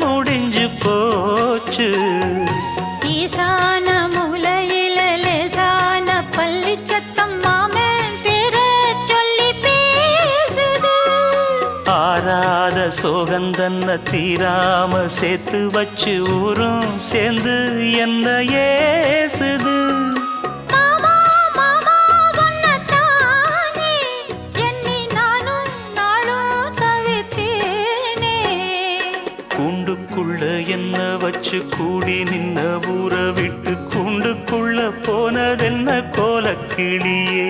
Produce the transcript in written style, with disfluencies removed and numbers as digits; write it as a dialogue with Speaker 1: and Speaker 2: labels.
Speaker 1: முடிஞ்சு போச்சு.
Speaker 2: ஈசான மூலையில லேசான பள்ளி சத்தம் மாமன் பேர சொல்லி பேசுது.
Speaker 1: ஆறாத சோகந்தன்ன தீராம சேர்த்து வச்சு ஊரும் சேர்ந்து என்ன ஏசுது.
Speaker 2: மாமா மாமா உன்னத்தானே எண்ணி நானும் நாளும் தவித்தேனே.
Speaker 1: கூண்டுக்குள்ள என்ன வச்சு கூடி நின்ன ஊரை விட்டு கூண்டுக்குள்ள போனதென்ன கோலக்கிளியே.